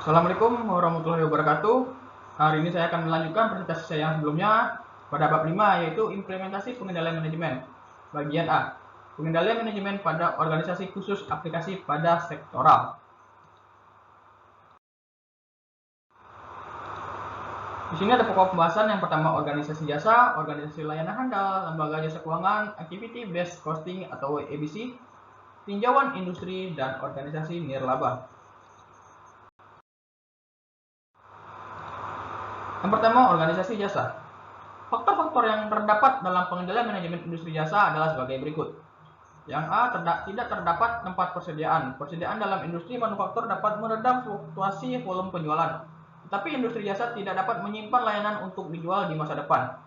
Assalamualaikum warahmatullahi wabarakatuh. Hari ini saya akan melanjutkan presentasi saya yang sebelumnya pada bab 5, yaitu implementasi pengendalian manajemen. Bagian A, pengendalian manajemen pada organisasi khusus aplikasi pada sektoral. Di sini ada pokok pembahasan. Yang pertama, organisasi jasa, organisasi layanan handal, lembaga jasa keuangan, activity based costing atau ABC, tinjauan industri, dan organisasi nirlaba. Yang pertama, organisasi jasa. Faktor-faktor yang terdapat dalam pengendalian manajemen industri jasa adalah sebagai berikut. Yang A, tidak terdapat tempat persediaan. Persediaan dalam industri manufaktur dapat meredam fluktuasi volume penjualan. Tetapi industri jasa tidak dapat menyimpan layanan untuk dijual di masa depan.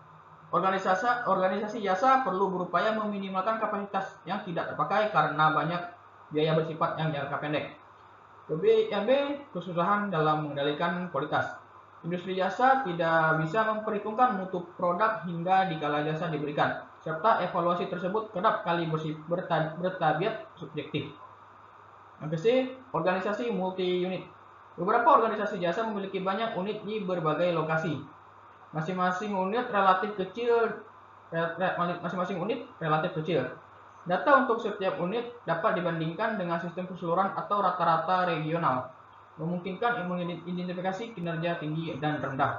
Organisasi jasa perlu berupaya meminimalkan kapasitas yang tidak terpakai karena banyak biaya bersifat yang jangka pendek. Yang B, kesusahan dalam mengendalikan kualitas. Industri jasa tidak bisa memperhitungkan mutu produk hingga dikala jasa diberikan, serta evaluasi tersebut kerap kali bertabiat subjektif. Yang C, organisasi multi-unit. Beberapa organisasi jasa memiliki banyak unit di berbagai lokasi. Masing-masing unit relatif kecil. Data untuk setiap unit dapat dibandingkan dengan sistem keseluruhan atau rata-rata regional, memungkinkan mengidentifikasi kinerja tinggi dan rendah.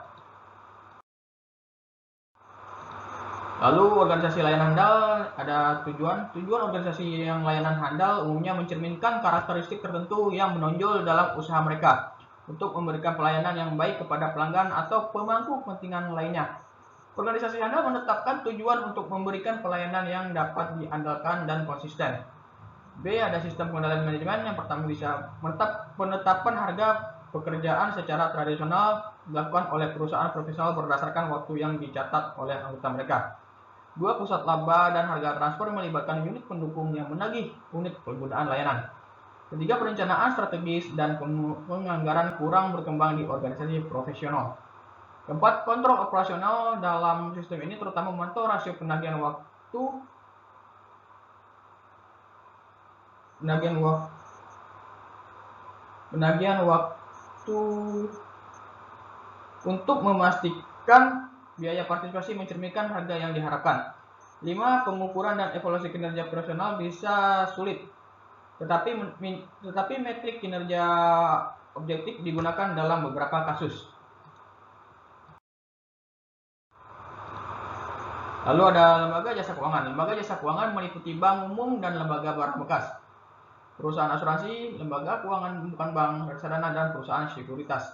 Lalu organisasi layanan handal ada tujuan. Tujuan organisasi yang layanan handal umumnya mencerminkan karakteristik tertentu yang menonjol dalam usaha mereka untuk memberikan pelayanan yang baik kepada pelanggan atau pemangku kepentingan lainnya. Organisasi handal menetapkan tujuan untuk memberikan pelayanan yang dapat diandalkan dan konsisten. B, ada sistem pengendalian manajemen. Yang pertama, bisa penetapan harga pekerjaan secara tradisional dilakukan oleh perusahaan profesional berdasarkan waktu yang dicatat oleh anggota mereka. 2, pusat laba dan harga transfer melibatkan unit pendukung yang menagih unit penggunaan layanan. 3, perencanaan strategis dan penganggaran kurang berkembang di organisasi profesional. 4, kontrol operasional dalam sistem ini terutama memantau rasio penagihan waktu untuk memastikan biaya partisipasi mencerminkan harga yang diharapkan. 5, pengukuran dan evaluasi kinerja operasional bisa sulit, tetapi metrik kinerja objektif digunakan dalam beberapa kasus. Lalu ada lembaga jasa keuangan. Lembaga jasa keuangan meliputi bank umum dan lembaga barang bekas, perusahaan asuransi, lembaga keuangan bukan bank, reksadana, dan perusahaan sekuritas.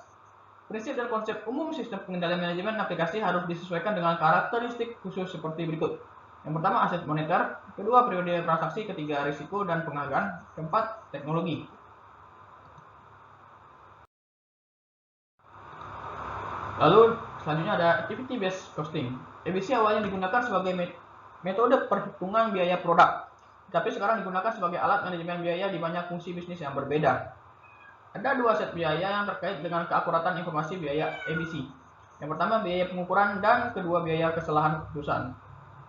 Prinsip dan konsep umum sistem pengendalian manajemen aplikasi harus disesuaikan dengan karakteristik khusus seperti berikut. Yang pertama, aset moneter. Kedua, periode transaksi. Ketiga, risiko dan penghargaan. Keempat, teknologi. Lalu selanjutnya ada activity based costing. ABC awalnya digunakan sebagai metode perhitungan biaya produk, tapi sekarang digunakan sebagai alat manajemen biaya di banyak fungsi bisnis yang berbeda. Ada 2 set biaya yang terkait dengan keakuratan informasi biaya ABC. Yang pertama, biaya pengukuran, dan kedua, biaya kesalahan keputusan.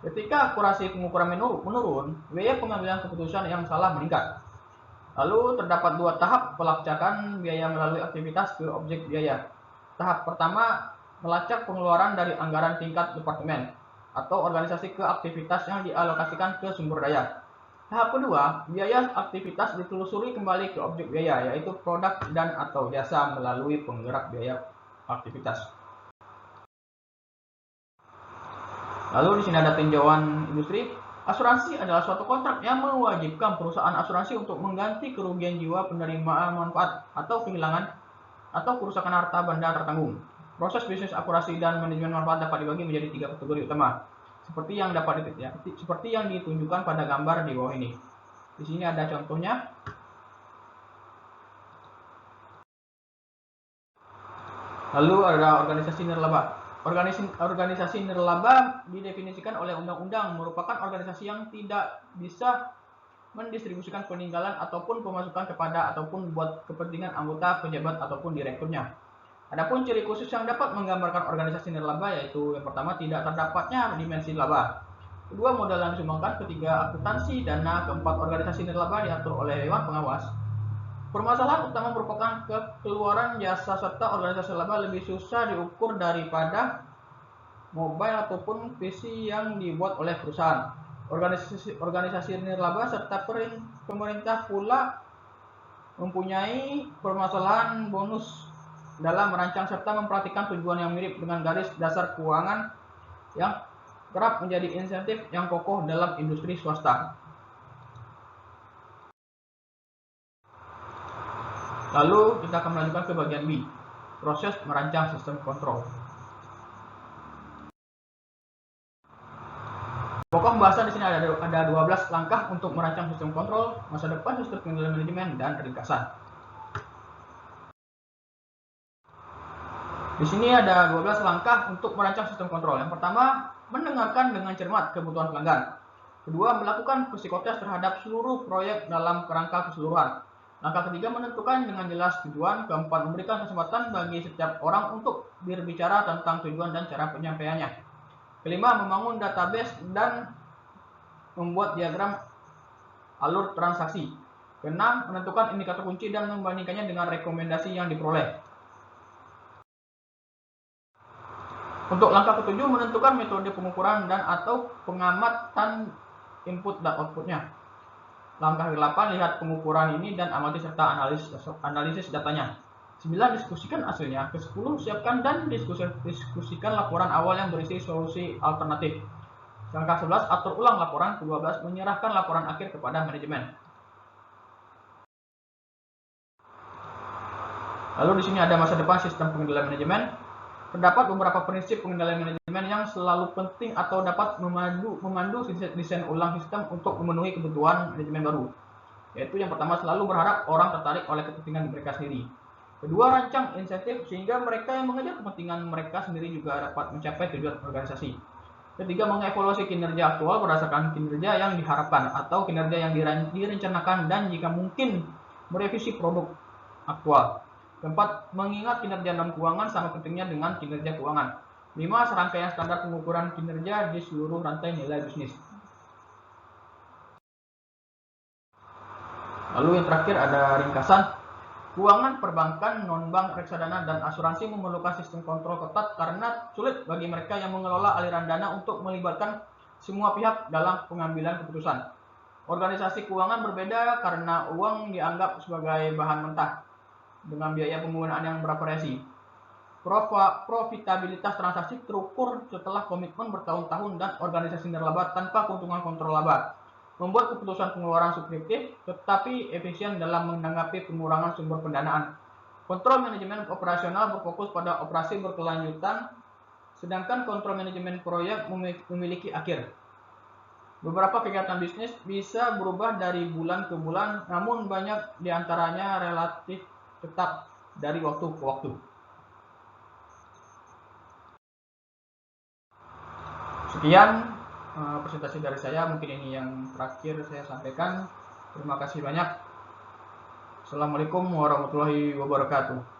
Ketika akurasi pengukuran menurun, biaya pengambilan keputusan yang salah meningkat. Lalu terdapat 2 tahap pelacakan biaya melalui aktivitas ke objek biaya. Tahap pertama, melacak pengeluaran dari anggaran tingkat departemen atau organisasi ke aktivitas yang dialokasikan ke sumber daya. Tahap kedua, biaya aktivitas ditelusuri kembali ke objek biaya, yaitu produk dan atau jasa melalui penggerak biaya aktivitas. Lalu di sini ada tinjauan industri. Asuransi adalah suatu kontrak yang mewajibkan perusahaan asuransi untuk mengganti kerugian jiwa penerimaan manfaat atau kehilangan atau kerusakan harta benda tertanggung. Proses bisnis akurasi dan manajemen manfaat dapat dibagi menjadi 3 kategori utama, seperti yang ditunjukkan pada gambar di bawah ini. Di sini ada contohnya. Lalu ada organisasi nirlaba. Organisasi nirlaba didefinisikan oleh undang-undang merupakan organisasi yang tidak bisa mendistribusikan peninggalan ataupun pemasukan kepada ataupun buat kepentingan anggota, pejabat, ataupun direkturnya. Adapun ciri khusus yang dapat menggambarkan organisasi nirlaba yaitu yang pertama, tidak terdapatnya dimensi laba. Kedua, modal yang disumbangkan. Ketiga, akuntansi dana. Keempat, organisasi nirlaba diatur oleh dewan pengawas. Permasalahan utama merupakan kekeluaran jasa serta organisasi laba lebih susah diukur daripada mobile ataupun PC yang dibuat oleh perusahaan. Organisasi nirlaba serta pemerintah pula mempunyai permasalahan bonus dalam merancang serta memperhatikan tujuan yang mirip dengan garis dasar keuangan yang kerap menjadi insentif yang kokoh dalam industri swasta. Lalu kita akan melanjutkan ke bagian B, proses merancang sistem kontrol. Pokok pembahasan di sini ada 12 langkah untuk merancang sistem kontrol, masa depan sistem pengendalian manajemen, dan ringkasan. Di sini ada 12 langkah untuk merancang sistem kontrol. Yang pertama, mendengarkan dengan cermat kebutuhan pelanggan. Kedua, melakukan psikotes terhadap seluruh proyek dalam kerangka keseluruhan. Langkah ketiga, menentukan dengan jelas tujuan. Keempat, memberikan kesempatan bagi setiap orang untuk berbicara tentang tujuan dan cara penyampaiannya. Kelima, membangun database dan membuat diagram alur transaksi. Keenam, menentukan indikator kunci dan membandingkannya dengan rekomendasi yang diperoleh. Untuk langkah ketujuh, menentukan metode pengukuran dan atau pengamatan input dan outputnya. Langkah ke-8, lihat pengukuran ini dan amati serta analisis datanya. 9, diskusikan hasilnya. Ke-10, siapkan dan diskusikan laporan awal yang berisi solusi alternatif. Langkah 11, atur ulang laporan. Ke-12, menyerahkan laporan akhir kepada manajemen. Lalu di sini ada masa depan sistem pengendalian manajemen. Terdapat beberapa prinsip pengendalian manajemen yang selalu penting atau dapat memandu desain ulang sistem untuk memenuhi kebutuhan manajemen baru. Yaitu yang pertama, selalu berharap orang tertarik oleh kepentingan mereka sendiri. Kedua, rancang insentif sehingga mereka yang mengejar kepentingan mereka sendiri juga dapat mencapai tujuan organisasi. Ketiga, mengevaluasi kinerja aktual berdasarkan kinerja yang diharapkan atau kinerja yang direncanakan dan jika mungkin merevisi produk aktual. Keempat, mengingat kinerja non-keuangan sama pentingnya dengan kinerja keuangan. 5, serangkaian standar pengukuran kinerja di seluruh rantai nilai bisnis. Lalu yang terakhir ada ringkasan. Keuangan perbankan, non-bank, reksadana, dan asuransi memerlukan sistem kontrol ketat karena sulit bagi mereka yang mengelola aliran dana untuk melibatkan semua pihak dalam pengambilan keputusan. Organisasi keuangan berbeda karena uang dianggap sebagai bahan mentah dengan biaya penggunaan yang bervariasi. Profitabilitas transaksi terukur setelah komitmen bertahun-tahun dan organisasi nirlaba tanpa keuntungan kontrol laba. Membuat keputusan pengeluaran subjektif tetapi efisien dalam menanggapi pengurangan sumber pendanaan. Kontrol manajemen operasional berfokus pada operasi berkelanjutan, sedangkan kontrol manajemen proyek memiliki akhir. Beberapa kegiatan bisnis bisa berubah dari bulan ke bulan, namun banyak diantaranya relatif tetap dari waktu ke waktu. Sekian presentasi dari saya, mungkin ini yang terakhir saya sampaikan. Terima kasih banyak. Assalamualaikum warahmatullahi wabarakatuh.